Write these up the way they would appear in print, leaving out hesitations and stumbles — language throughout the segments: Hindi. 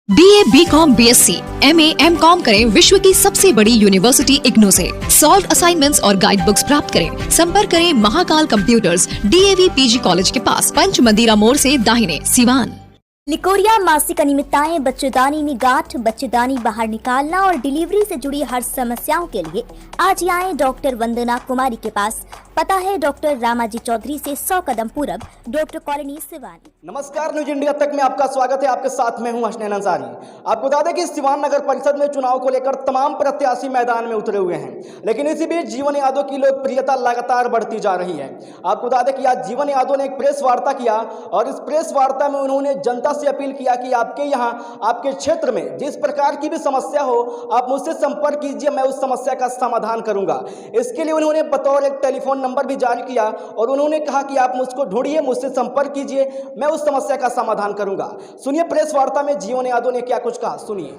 BA, BCom, BSc, MA, MCom करें विश्व की सबसे बड़ी यूनिवर्सिटी इग्नू से। सॉल्व असाइनमेंट्स और गाइड बुक्स प्राप्त करें। संपर्क करें Mahakal computers, DAV PG college के पास, पंच मंदिरा मोड़ से दाहिने, सिवान। निकोरिया मासिक अनियमितताएं, बच्चेदानी में गांठ, बच्चेदानी बाहर निकालना और डिलीवरी से जुड़ी हर समस्याओं के लिए आज ही आए डॉक्टर वंदना कुमारी के पास। पता है डॉक्टर रामाजी चौधरी से 100 कदम पूरब, डॉक्टर कॉलोनी सिवान। नमस्कार, न्यूज इंडिया तक में आपका स्वागत है। आपके साथ मैं हूं हसनैन अंसारी। आपको बता दें कि सिवान नगर परिषद में चुनाव को लेकर तमाम प्रत्याशी मैदान में उतरे हुए हैं, लेकिन इसी बीच जीवन यादव की लोकप्रियता लगातार बढ़ती जा रही है। आपको बता दें कि आज जीवन यादव ने एक प्रेस वार्ता किया और इस प्रेस वार्ता में उन्होंने जनता से अपील किया कि आपके यहाँ, आपके क्षेत्र में जिस प्रकार की भी समस्या हो, आप मुझसे संपर्क कीजिए, मैं उस समस्या का समाधान करूंगा। इसके लिए उन्होंने बतौर एक टेलीफोन नंबर भी जारी किया और उन्होंने कहा कि आप मुझको ढूंढिए, मुझसे संपर्क कीजिए, मैं उस समस्या का समाधान करूंगा। सुनिए प्रेस वार्ता में जीवन यादव ने क्या कुछ कहा, सुनिए।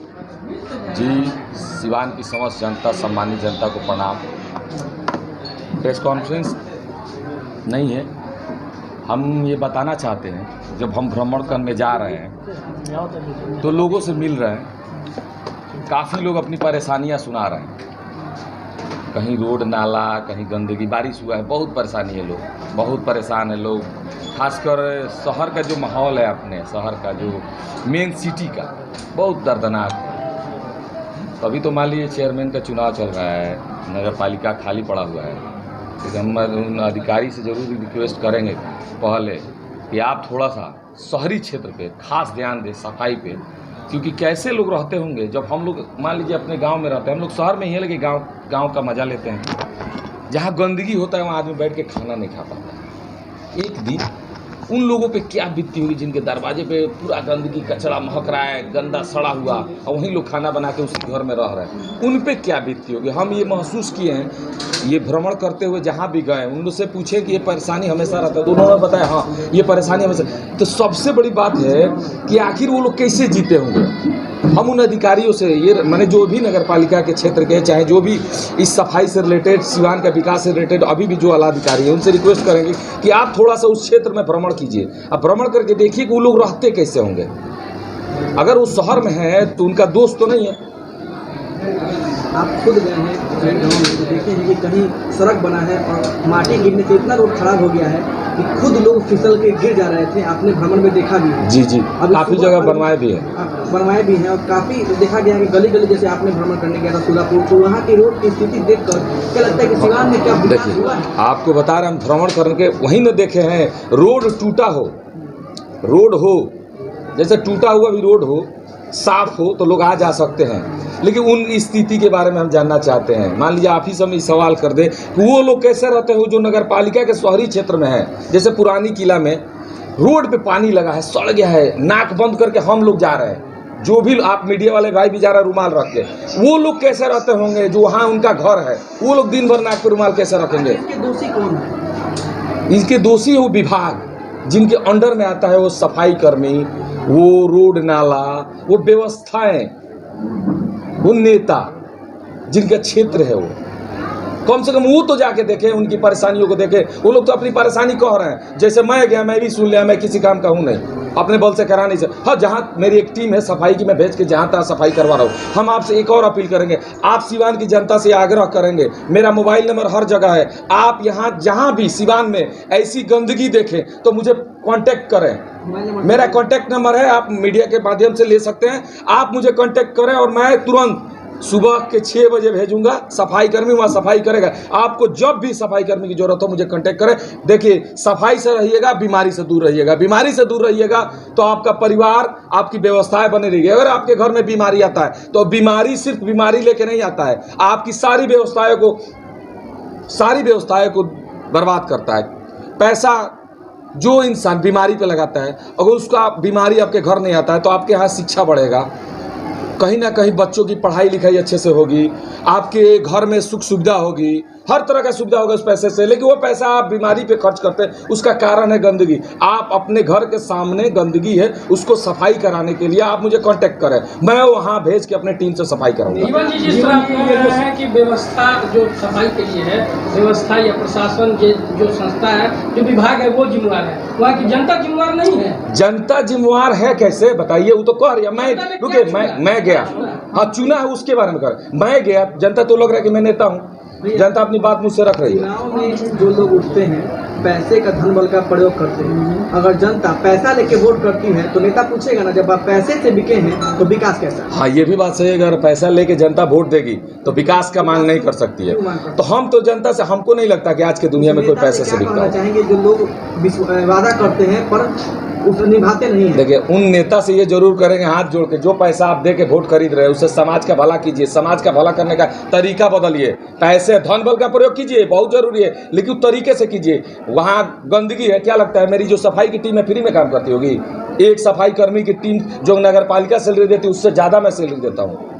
जी, सिवान की समस्त जनता, सम्मानित जनता को प्रणाम। प्रेस कॉन्फ्रेंस नहीं है, हम ये बताना चाहते हैं, जब हम भ्रमण करने जा रहे हैं तो लोगों से मिल रहे हैं, काफ़ी लोग अपनी परेशानियां सुना रहे हैं। कहीं रोड नाला, कहीं गंदगी, बारिश हुआ है, बहुत परेशानी है, लोग बहुत परेशान है। लोग खासकर शहर का जो माहौल है, अपने शहर का जो मेन सिटी का, बहुत दर्दनाक है। अभी तो मान लीजिए चेयरमैन का चुनाव चल रहा है, नगर पालिका खाली पड़ा हुआ है, तो हम उन अधिकारी से ज़रूर रिक्वेस्ट करेंगे पहले कि आप थोड़ा सा शहरी क्षेत्र पे खास ध्यान दें, सफाई पे, क्योंकि कैसे लोग रहते होंगे। जब हम लोग मान लीजिए अपने गांव में रहते हैं, हम लोग शहर में ही है, लेकिन गांव का मज़ा लेते हैं। जहां गंदगी होता है वहां आदमी बैठ के खाना नहीं खा पाता। एक दिन उन लोगों पे क्या बीतती होगी जिनके दरवाजे पे पूरा गंदगी, कचरा महक रहा है, गंदा सड़ा हुआ, और वहीं लोग खाना बना के उस घर में रह रहे हैं, उन पे क्या बीतती होगी। हम ये महसूस किए हैं, ये भ्रमण करते हुए जहाँ भी गए, उनसे पूछे कि ये परेशानी हमेशा रहता है, तो उन्होंने बताया हाँ ये परेशानी हमेशा। तो सबसे बड़ी बात है कि आखिर वो लोग कैसे जीते होंगे। हम उन अधिकारियों से, ये मैंने जो भी नगर पालिका के क्षेत्र के, चाहे जो भी इस सफाई से रिलेटेड, सिवान का विकास से रिलेटेड अभी भी जो आला अधिकारी है, उनसे रिक्वेस्ट करेंगे कि आप थोड़ा सा उस क्षेत्र में भ्रमण कीजिए। अब भ्रमण करके देखिए कि वो लोग रहते कैसे होंगे। अगर वो शहर में है तो उनका दोस्त तो नहीं है। आप खुद गए हैं गाँव में, तो देखे हैं कि कहीं सड़क बना है और माटी गिरने से इतना रोड खराब हो गया है कि खुद लोग फिसल के गिर जा रहे थे। आपने भ्रमण में देखा भी है। जी, काफ़ी जगह बनवाए भी हैं और काफ़ी देखा गया है कि गली गली, जैसे आपने भ्रमण करने गया था सुलापुर, तो वहाँ की रोड की स्थिति देखकर क्या लगता है कि सिवान में क्या विकास हुआ है? आपको बता रहे हम भ्रमण करके वहीं न देखे हैं, रोड टूटा हो, रोड हो जैसे टूटा हुआ भी रोड हो, साफ हो, तो लोग आ जा सकते हैं। लेकिन उन स्थिति के बारे में हम जानना चाहते हैं। मान लीजिए आप ही से हम सवाल कर दें कि वो लोग कैसे रहते हैं जो नगर पालिका के शहरी क्षेत्र में है। जैसे पुरानी किला में रोड पे पानी लगा है, सड़ गया है, नाक बंद करके हम लोग जा रहे हैं, जो भी आप मीडिया वाले भाई भी जा रहे हैं रुमाल रख के, वो लोग कैसे रहते होंगे जो वहाँ उनका घर है, वो लोग दिन भर नाक पे रुमाल कैसे रखेंगे। इसके दोषी कौन है? इसके दोषी वो विभाग जिनके अंडर में आता है, वो सफाई कर्मी, वो रोड नाला, वो व्यवस्थाएं, वो नेता जिनका क्षेत्र है, वो कम से कम वो तो जाके देखें, उनकी परेशानियों को देखें। वो लोग तो अपनी परेशानी कह रहे हैं, जैसे मैं गया, मैं भी सुन लिया, मैं किसी काम का हूँ नहीं, अपने बल से करा नहीं सकता। हाँ, जहाँ मेरी एक टीम है सफाई की, मैं भेज के जहाँ तहाँ सफाई करवा रहा हूँ। हम आपसे एक और अपील करेंगे, आप सिवान की जनता से आग्रह करेंगे, मेरा मोबाइल नंबर हर जगह है, आप यहाँ जहाँ भी सिवान में ऐसी गंदगी देखें तो मुझे कांटेक्ट करें। मेरा कांटेक्ट नंबर है, आप मीडिया के माध्यम से ले सकते हैं। आप मुझे कांटेक्ट करें और मैं तुरंत सुबह के 6 बजे भेजूंगा, सफाई कर्मी वहाँ सफाई करेगा। आपको जब भी सफाई कर्मी की जरूरत हो मुझे कांटेक्ट करें। देखिए, सफाई से रहिएगा, बीमारी से दूर रहिएगा। बीमारी से दूर रहिएगा तो आपका परिवार, आपकी व्यवस्थाएं बनी रहेगी। अगर आपके घर में बीमारी आता है तो बीमारी सिर्फ बीमारी लेके नहीं आता है, आपकी सारी व्यवस्थाएं को बर्बाद करता है। पैसा जो इंसान बीमारी पे लगाता है, अगर उसका बीमारी आपके घर नहीं आता है तो आपके यहाँ शिक्षा बढ़ेगा, कहीं ना कहीं बच्चों की पढ़ाई लिखाई अच्छे से होगी, आपके घर में सुख सुविधा होगी, हर तरह का सुविधा होगा उस पैसे से, लेकिन वो पैसा आप बीमारी पे खर्च करते हैं, उसका कारण है गंदगी। आप अपने घर के सामने गंदगी है, उसको सफाई कराने के लिए आप मुझे कांटेक्ट करें, मैं वहाँ भेज के अपने टीम से सफाई कराऊंगा। जीवन जी, जिस तरह कह रहे हैं कि व्यवस्था जो सफाई के लिए है, व्यवस्था या प्रशासन जो संस्था है, जो विभाग है, वो जिम्मेवार है, वहाँ की जनता जिम्मेवार नहीं है। जनता जिम्मेवार है कैसे बताइए? वो तो कह रही है, मैं रुके, मैं गया, हाँ चुना है उसके बारे में कर, मैं गया, जनता तो लग रहा है कि मैं नेता हूँ, जनता अपनी बात मुझसे रख रही है। चुनाव में जो लोग उठते हैं पैसे का धन बल का प्रयोग करते हैं, अगर जनता पैसा लेके वोट करती है तो नेता पूछेगा ना, जब आप पैसे से बिके हैं तो विकास कैसा है? हाँ, ये भी बात सही है, अगर पैसा लेके जनता वोट देगी तो विकास का मांग नहीं कर सकती है। तो हम तो जनता से, हमको नहीं लगता कि आज के दुनिया में कोई पैसे से बिकता है। चाहेंगे जो लोग वादा करते हैं पर उसे निभाते नहीं है। देखिए, उन नेता से ये जरूर करेंगे हाथ जोड़ के, जो पैसा आप दे के वोट खरीद रहे हैं उससे समाज का भला कीजिए, समाज का भला करने का तरीका बदलिए। पैसे धन बल का प्रयोग कीजिए, बहुत जरूरी है, लेकिन तरीके से कीजिए। वहाँ गंदगी है, क्या लगता है मेरी जो सफाई की टीम है फ्री में काम करती होगी? एक सफाई कर्मी की टीम जो नगर पालिका सैलरी देती है उससे ज़्यादा मैं सैलरी देता हूँ,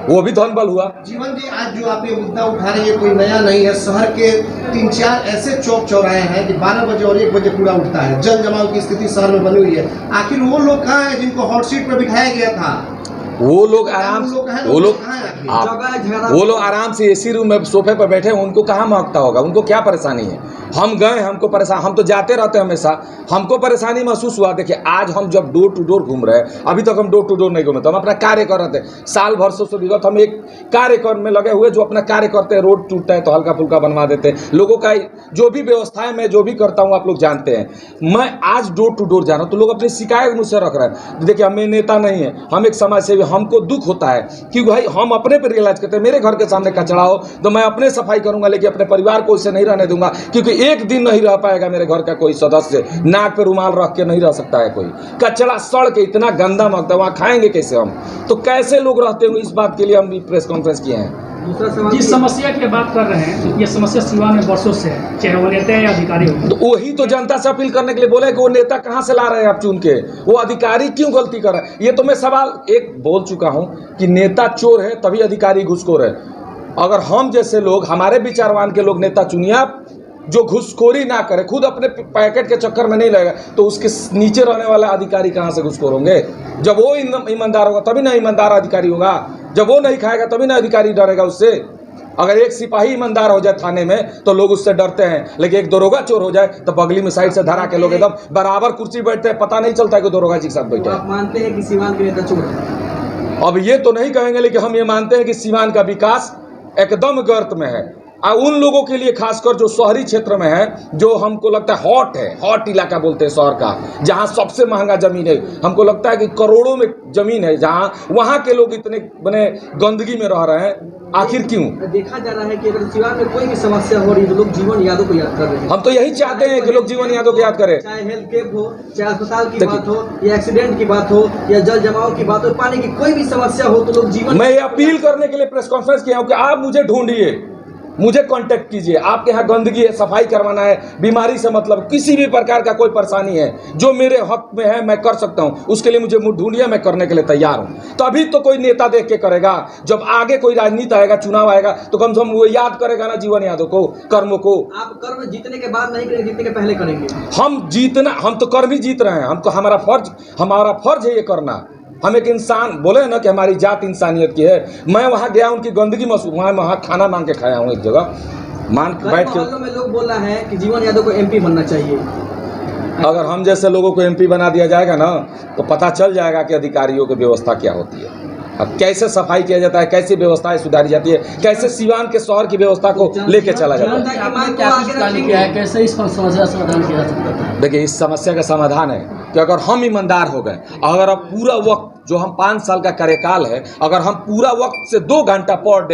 वो भी धन बल हुआ। जीवन जी, आज जो आप ये मुद्दा उठा रहे हैं कोई नया नहीं है। शहर के 3-4 ऐसे चौक चौराहे हैं कि 12 बजे और 1 बजे पूरा उठता है, जन जमाव की स्थिति शहर में बनी हुई है। आखिर वो लोग कहाँ हैं जिनको हॉट सीट पर बिठाया गया था? वो लोग आराम से, वो लोग आराम से एसी रूम में सोफे पर बैठे, उनको कहाँ महकता होगा? उनको क्या परेशानी है? हम गए, हमको परेशान, हम तो जाते रहते हैं हमेशा, हमको परेशानी महसूस हुआ। देखिए, आज हम जब डोर टू डोर घूम रहे हैं, अभी तक हम डोर टू डोर नहीं घूमे, तो हम अपना कार्य कर रहे थे। साल भर से विगत हम एक कार्यक्रम में लगे हुए, जो अपना कार्य करते हैं, रोड टूटता है तो हल्का फुल्का बनवा देते हैं। लोगों का जो भी व्यवस्था है, मैं जो भी करता हूँ आप लोग जानते हैं। मैं आज डोर टू डोर जा रहा हूँ तो लोग अपनी शिकायत मुझसे रख रहे हैं। देखिए, हमें नेता नहीं है, हम एक समाज सेवी, हमको दुख होता है कि भाई हम अपने पर रियलाइज करते हैं, मेरे घर के सामने कचरा हो तो मैं अपने सफाई करूंगा, लेकिन अपने परिवार को इससे नहीं रहने दूंगा, क्योंकि एक दिन नहीं रह पाएगा मेरे घर का कोई सदस्य नाक पे रुमाल रख के नहीं रह सकता है। कोई कचरा सड़ के इतना गंदा महकता है, वहां खाएंगे कैसे हम? तो कैसे लोग रहते होंगे? इस बात के लिए हम प्रेस कॉन्फ्रेंस किए हैं। जिस समस्या की बात कर रहे हैं, ये समस्या सिवान में वर्षों से है, चाहे वो नेता या अधिकारी हो। तो वही तो जनता से अपील करने के लिए बोले कि वो नेता कहाँ से ला रहे हैं आप चुन के, वो अधिकारी क्यों गलती कर रहे हैं? ये तो मैं सवाल एक बोल चुका हूँ कि नेता चोर है तभी अधिकारी घुसखोर है। अगर हम जैसे लोग, हमारे विचारवान के लोग नेता चुनिए आप, जो घुसखोरी ना करे, खुद अपने पैकेट के चक्कर में नहीं लगेगा, तो उसके नीचे रहने वाला अधिकारी कहाँ से घुसखोर होंगे? जब वो ईमानदार होगा तभी ना ईमानदार अधिकारी होगा, जब वो नहीं खाएगा तभी ना अधिकारी डरेगा उससे। अगर एक सिपाही ईमानदार हो जाए थाने में तो लोग उससे डरते हैं, लेकिन एक दरोगा चोर हो जाए तो बगली में साइड से धरा के लोग एकदम बराबर कुर्सी बैठते हैं, पता नहीं चलता है कि दरोगा जी के साथ बैठे। आप मानते हैं कि सीवान के नेता चोर है? अब ये तो नहीं कहेंगे, लेकिन हम ये मानते हैं कि सीवान का विकास एकदम गर्त में है। उन लोगों के लिए खासकर जो शहरी क्षेत्र में है, जो हमको लगता है हॉट है, हॉट इलाका बोलते हैं शहर का, जहाँ सबसे महंगा जमीन है, हमको लगता है कि करोड़ों में जमीन है, जहाँ वहाँ के लोग इतने बने गंदगी में रह रहे हैं। आखिर क्यों? देखा जा रहा है कि अगर सीवान में कोई भी समस्या हो रही है तो लोग जीवन यादव को याद कर रहे हैं। हम तो यही चाहते हैं कि लोग जीवन यादव को याद करें, चाहे हेल्थ कैंप हो, चाहे अस्पताल की बात हो, या एक्सीडेंट की बात हो, या जल जमाव की बात हो, पानी की कोई भी समस्या हो तो लोग जीवन। मैं ये अपील करने के लिए प्रेस कॉन्फ्रेंस किया हूँ कि आप मुझे ढूंढिए, मुझे कांटेक्ट कीजिए। आपके यहाँ गंदगी है, सफाई करवाना है, बीमारी से मतलब किसी भी प्रकार का कोई परेशानी है जो मेरे हक में है, मैं कर सकता हूँ, उसके लिए मुझे ढूंढिए, मैं करने के लिए तैयार हूँ। तभी तो कोई नेता देख के करेगा। जब आगे कोई राजनीति आएगा, चुनाव आएगा, तो कम से कम वो याद करेगा ना जीवन यादव को, कर्मों को। आप कर्म जीतने के बाद नहीं करेंगे, जीतने के पहले करेंगे। हम तो कर्म ही जीत रहे हैं, हमको हमारा फर्ज है ये करना। हम एक इंसान बोले ना कि हमारी जात इंसानियत की है। मैं वहाँ गया, उनकी गंदगी महसूस, वहाँ खाना मांग के खाया हूँ एक जगह, बैठ के। में लोग बोल रहा है कि जीवन यादव को एमपी बनना चाहिए। अगर हम जैसे लोगों को एमपी बना दिया जाएगा ना, तो पता चल जाएगा कि अधिकारियों की व्यवस्था क्या होती है, अब कैसे सफाई किया जाता है, कैसी व्यवस्थाएं सुधारी जाती है, कैसे सीवान के शहर की व्यवस्था को लेके चला जाता है। कैसे इस समस्या का समाधान किया जा सकता है? देखिए, इस समस्या का समाधान है कि अगर हम ईमानदार हो गए, अगर अब पूरा वक्त जो हम 5 साल का कार्यकाल है, अगर हम पूरा वक्त से 2 घंटा पर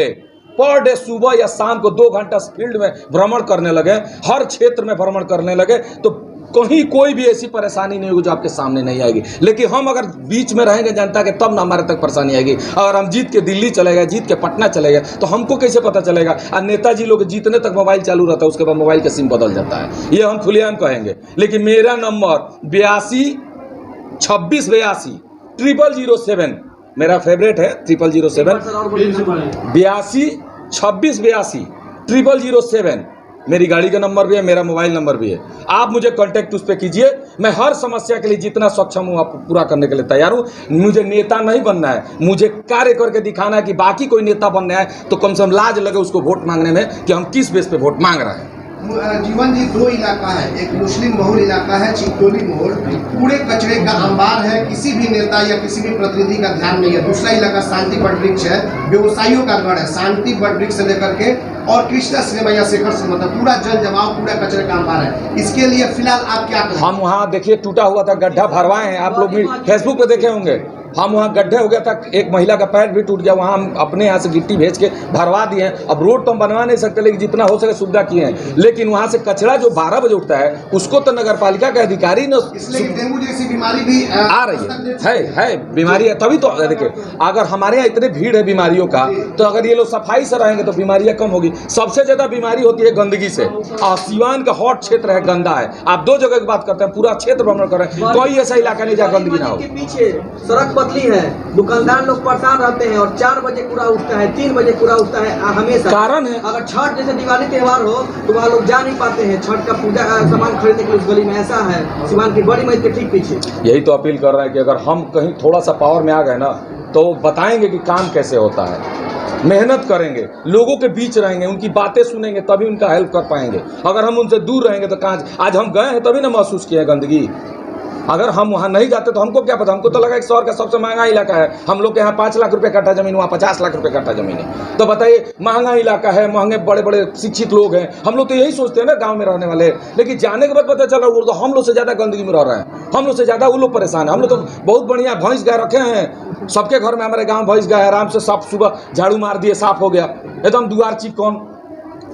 डे सुबह या शाम को 2 घंटा फील्ड में भ्रमण करने लगे, हर क्षेत्र में भ्रमण करने लगे, तो कहीं कोई भी ऐसी परेशानी नहीं होगी जो आपके सामने नहीं आएगी। लेकिन हम अगर बीच में रहेंगे जनता के, तब ना हमारे तक परेशानी आएगी। अगर हम जीत के दिल्ली चले गए, जीत के पटना चले गए, तो हमको कैसे पता चलेगा? और नेताजी लोग जीतने तक मोबाइल चालू रहता है, उसके बाद मोबाइल का सिम बदल जाता है, ये हम खुलेआम कहेंगे। लेकिन मेरा नंबर 82 26 82 0007 मेरा फेवरेट है, 0007 82 26 82 0007 मेरी गाड़ी का नंबर भी है, मेरा मोबाइल नंबर भी है। आप मुझे कांटेक्ट उस पर कीजिए। मैं हर समस्या के लिए जितना सक्षम हूँ आपको पूरा करने के लिए तैयार हूँ। मुझे नेता नहीं बनना है, मुझे कार्य करके दिखाना है कि बाकी कोई नेता बनना है तो कम से कम लाज लगे उसको वोट मांगने में कि हम किस बेस पे वोट मांग रहे हैं। जीवन जी, दो इलाका है, एक मुस्लिम बहुल इलाका है चिंतोली मोड़, पूरे कचरे का अंबार है, किसी भी नेता या किसी भी प्रतिनिधि का ध्यान नहीं है। दूसरा इलाका शांति बट वृक्ष है, व्यवसायियों का गढ़ है, शांति बट वृक्ष से लेकर के और कृष्णा सिनेमा या शेखर से मतलब पूरा जल जमाव, पूरा कचरे का अंबार है। इसके लिए फिलहाल आप क्या करें? हम वहाँ देखिए टूटा हुआ था, गड्ढा भरवाए हैं, आप लोग भी फेसबुक पे देखे होंगे। हम वहाँ गड्ढे हो गया था, एक महिला का पैर भी टूट गया, वहाँ हम अपने यहाँ से गिट्टी भेज के भरवा दिए हैं। अब रोड तो हम बनवा नहीं सकते, लेकिन जितना हो सके सुविधा किए हैं। लेकिन वहाँ से कचरा जो 12 बजे उठता है उसको तो नगर पालिका के अधिकारी ने, इसलिए डेंगू जैसी बीमारी भी आ रही है बीमारी है। तभी तो देखिए, अगर हमारे यहाँ इतने भीड़ है बीमारियों का, तो अगर ये लोग सफाई से रहेंगे तो बीमारियाँ कम होगी। सबसे ज़्यादा बीमारी होती है गंदगी से, और सिवान का हॉट क्षेत्र है, गंदा है। आप 2 जगह की बात करते हैं, पूरा क्षेत्र भ्रमण कर रहे हैं, कोई ऐसा इलाका नहीं जहाँ गंदगी ना हो। पीछे सड़क पतली है, दुकानदार लोग परेशान रहते हैं और 4 बजे कूड़ा उठता है, 3 बजे कूड़ा उठता है हमेशा। कारण है, अगर छठ जैसे दिवाली त्यौहार हो तो वहाँ लोग जा नहीं पाते हैं छठ का पूजा का सामान खरीदने के लिए। उस गली में ऐसा है, सिवान की बड़ी मस्जिद के ठीक पीछे। यही तो अपील कर रहे हैं कि अगर हम कहीं थोड़ा सा पावर में आ गए ना, तो बताएंगे कि काम कैसे होता है, मेहनत करेंगे, लोगों के बीच रहेंगे, उनकी बातें सुनेंगे, तभी उनका हेल्प कर पाएंगे। अगर हम उनसे दूर रहेंगे तो कहाँ, आज हम गए हैं तभी ना महसूस किए गंदगी। अगर हम वहाँ नहीं जाते तो हमको क्या पता, हमको तो लगा कि शहर का सबसे महंगा इलाका है। हम लोग के यहाँ 5 लाख रुपए कट्ठा जमीन, वहाँ 50 लाख रुपए कट्ठा जमीन है। तो बताइए, महंगा इलाका है, महंगे बड़े बड़े शिक्षित लोग हैं, हम लोग तो यही सोचते हैं ना गांव में रहने वाले। लेकिन जाने के बाद पता चला वो तो हम लोग से ज़्यादा गंदगी में रह रहे हैं, हम लोग से ज़्यादा वो लोग परेशान है। हम लोग तो बहुत बढ़िया भैंस गाय रखे हैं, सबके घर में हमारे गाँव भैंस गाय, आराम से साफ, सुबह झाड़ू मार दिए, साफ हो गया एकदम। दुआर चिकन,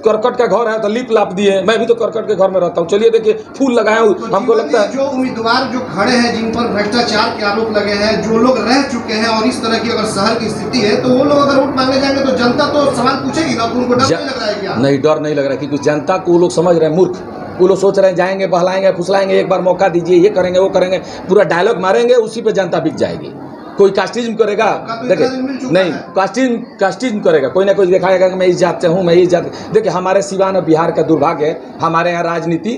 करकट का घर है तो लिप लाप दिए। मैं भी तो करकट के घर में रहता हूँ। चलिए देखिए, फूल लगाया हूँ, तो हमको लगता है जो उम्मीदवार जो खड़े हैं, जिन पर भ्रष्टाचार के आरोप लगे हैं, जो लोग रह चुके हैं और इस तरह की अगर शहर की स्थिति है, तो वो लोग अगर वोट मांगने जाएंगे तो जनता तो सवाल पूछेगी ना, तो उनको डर नहीं लग रहा है क्या? नहीं, डर नहीं लग रहा है, क्योंकि जनता को वो लोग समझ रहे हैं मूर्ख। वो लोग सोच रहे हैं जाएंगे, बहलाएंगे, फुसलाएंगे, एक बार मौका दीजिए, ये करेंगे, वो करेंगे, पूरा डायलॉग मारेंगे, उसी पे जनता बिक जाएगी। कोई कास्टिज्म करेगा, देखिए नहीं, कास्टिज्म करेगा, कोई ना कोई दिखाएगा कि मैं इस जात से हूँ, मैं इस जात। देखिए, हमारे सिवान और बिहार का दुर्भाग्य है, हमारे यहाँ राजनीति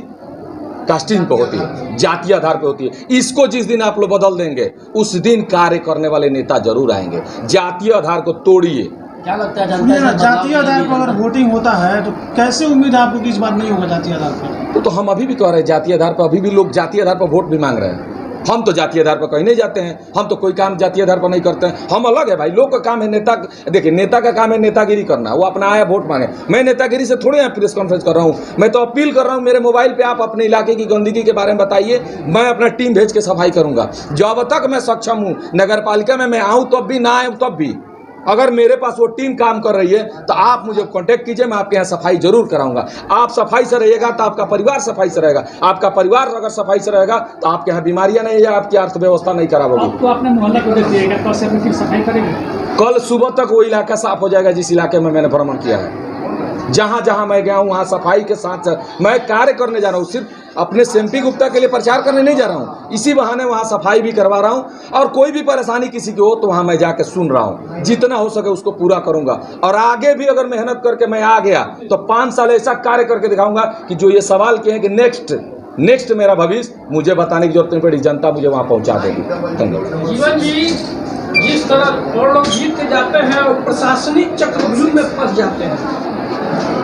कास्टिज्म पे होती है, जातीय आधार पे होती है। इसको जिस दिन आप लोग बदल देंगे, उस दिन कार्य करने वाले नेता जरूर आएंगे। जातीय आधार को तोड़िए। क्या लगता है जनता जातीय आधार पर अगर वोटिंग होता है तो कैसे उम्मीद है आपको कि इस बार नहीं होगा जातीय आधार पर? तो हम अभी भी कह रहे हैं जातीय आधार पर, अभी भी लोग जातीय आधार पर वोट भी मांग रहे हैं। हम तो जातीय आधार पर कहीं नहीं जाते हैं, हम तो कोई काम जातीय आधार पर नहीं करते हैं। हम अलग है भाई, लोग का काम है नेता, देखिए नेता का काम है नेतागिरी करना, वो अपना आया वोट मांगे। मैं नेतागिरी से थोड़े यहाँ प्रेस कॉन्फ्रेंस कर रहा हूँ, मैं तो अपील कर रहा हूँ, मेरे मोबाइल पे आप अपने इलाके की गंदगी के बारे में बताइए, मैं अपना टीम भेज के सफाई करूँगा। जब तक मैं सक्षम हूँ, नगर पालिका में मैं आऊँ तब भी, ना आऊँ तब भी, अगर मेरे पास वो टीम काम कर रही है तो आप मुझे कांटेक्ट कीजिए, मैं आपके यहाँ सफाई जरूर कराऊंगा। आप सफाई से रहिएगा तो आपका परिवार सफाई से रहेगा, आपका परिवार अगर सफाई से रहेगा तो आपके यहाँ बीमारियां नहीं है, आपकी अर्थव्यवस्था नहीं खराब होगी। आपको अपने मोहल्ला को देख लीजिएगा, कल से फिर सफाई करेंगे। कल सुबह तक वो इलाका साफ हो जाएगा जिस इलाके में मैंने भ्रमण किया है। जहाँ जहाँ मैं गया हूँ वहाँ सफाई के साथ मैं कार्य करने जा रहा हूँ। सिर्फ अपने एमपी गुप्ता के लिए प्रचार करने नहीं जा रहा हूँ, इसी बहाने वहाँ सफाई भी करवा रहा हूँ। और कोई भी परेशानी किसी की हो तो वहाँ मैं जाके सुन रहा हूँ, जितना हो सके उसको पूरा करूँगा। और आगे भी अगर मेहनत करके मैं आ गया तो 5 साल ऐसा कार्य करके दिखाऊंगा कि जो ये सवाल किए हैं कि नेक्स्ट मेरा भविष्य मुझे बताने की जरूरत नहीं पड़ी, जनता मुझे वहाँ पहुँचा देगी। धन्यवाद। जीवन जी, जिस तरह और लोग जीत के जाते हैं और प्रशासनिक चक्रव्यूह में फंस जाते हैं,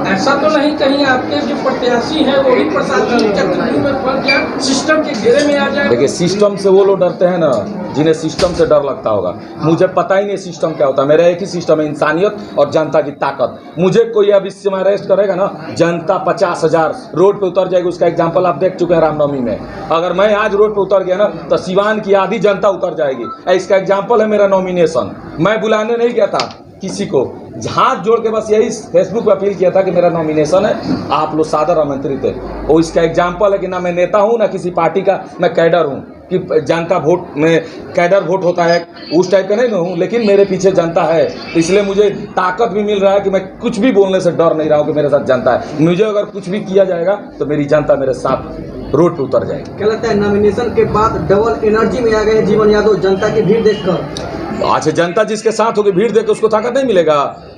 ऐसा तो नहीं कहीं आपके जो प्रत्याशी हैं वो भी प्रशासनिक चक्रव्यूह में फंस जाए, सिस्टम के घेरे में आ जाए? देखिए, सिस्टम से वो लोग डरते हैं ना जिन्हें सिस्टम से डर लगता होगा। मुझे पता ही नहीं सिस्टम क्या होता है, मेरा एक ही सिस्टम है, इंसानियत और जनता की ताकत। मुझे कोई अब इस समय अरेस्ट करेगा ना, जनता 50,000 रोड पे उतर जाएगी। उसका एग्जाम्पल आप देख चुके हैं रामनवमी में। अगर मैं आज रोड पे उतर गया ना तो सिवान की आधी जनता उतर जाएगी। इसका एग्जाम्पल है मेरा नॉमिनेशन। मैं बुलाने नहीं गया था किसी को, हाथ जोड़ के बस यही फेसबुक पर अपील किया था कि मेरा नॉमिनेशन है, आप लोग सादर आमंत्रित है। और इसका एग्जाम्पल है कि ना मैं नेता हूँ ना किसी पार्टी का, मैं कैडर हूँ। कि जनता वोट में कैडर वोट होता है उस टाइप का नहीं हूँ, लेकिन मेरे पीछे जनता है, इसलिए मुझे ताकत भी मिल रहा है कि मैं कुछ भी बोलने से डर नहीं रहा हूँ कि मेरे साथ जनता है। मुझे अगर कुछ भी किया जाएगा तो मेरी जनता मेरे साथ रोड पे उतर जाएगी। क्या लगता है नॉमिनेशन के बाद डबल एनर्जी में आ गए जीवन यादव जनता की भीड़ देखकर? अच्छा, जनता जिसके साथ होगी भीड़ देख के उसको ताकत नहीं मिलेगा।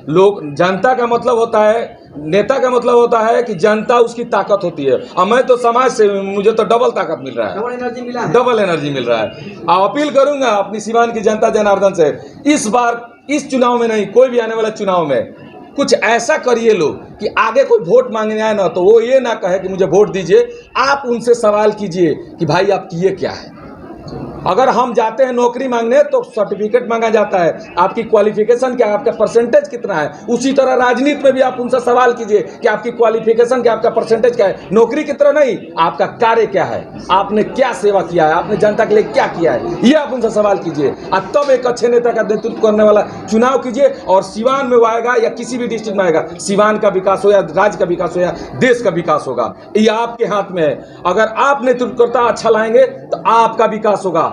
लोग जनता का मतलब होता है, नेता का मतलब होता है कि जनता उसकी ताकत होती है। और मैं तो समाज से, मुझे तो डबल ताकत मिल रहा है, डबल एनर्जी मिला है। डबल एनर्जी मिल रहा है। अपील करूंगा अपनी सिवान की जनता जनार्दन से, इस बार इस चुनाव में नहीं, कोई भी आने वाला चुनाव में कुछ ऐसा करिए लोग कि आगे कोई वोट मांगने आए ना तो वो ये ना कहे कि मुझे वोट दीजिए। आप उनसे सवाल कीजिए कि भाई आप किए क्या है। अगर हम जाते हैं नौकरी मांगने तो सर्टिफिकेट मांगा जाता है, आपकी क्वालिफिकेशन क्या है, आपका परसेंटेज कितना है। उसी तरह राजनीति में भी आप उनसे सवाल कीजिए कि आपकी क्वालिफिकेशन क्या, आपका परसेंटेज क्या है। नौकरी की तरह नहीं, आपका कार्य क्या है, आपने क्या सेवा किया है, आपने जनता के लिए क्या किया है, ये आप उनसे सवाल कीजिए। और तब एक अच्छे नेता का नेतृत्व करने वाला चुनाव कीजिए। और सिवान में वो आएगा या किसी भी डिस्ट्रिक्ट में आएगा, सिवान का विकास हो या राज्य का विकास हो या देश का विकास होगा, ये आपके हाथ में है। अगर आप नेतृत्वकर्ता अच्छा लाएंगे तो आपका विकास होगा,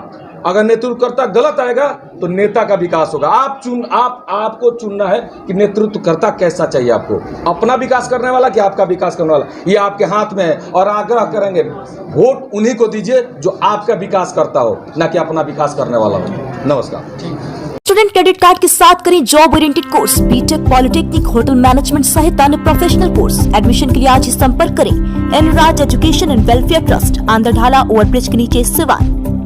अगर नेतृत्वकर्ता गलत आएगा तो नेता का विकास होगा। आपको चुनना है कि नेतृत्वकर्ता कैसा चाहिए आपको, अपना विकास करने वाला कि आपका विकास करने वाला, ये आपके हाथ में है। और आग्रह करेंगे वोट उन्हीं को दीजिए जो आपका विकास करता हो, ना कि अपना विकास करने वाला हो। नमस्कार। स्टूडेंट क्रेडिट कार्ड के साथ करें job oriented course, BTech, polytechnic, hotel management सहित अन्य प्रोफेशनल कोर्स। एडमिशन के लिए आज ही संपर्क करें एनराज एजुकेशन एंड वेलफेयर ट्रस्ट, आंध्रढाला ओवरब्रिज के नीचे, सिवान।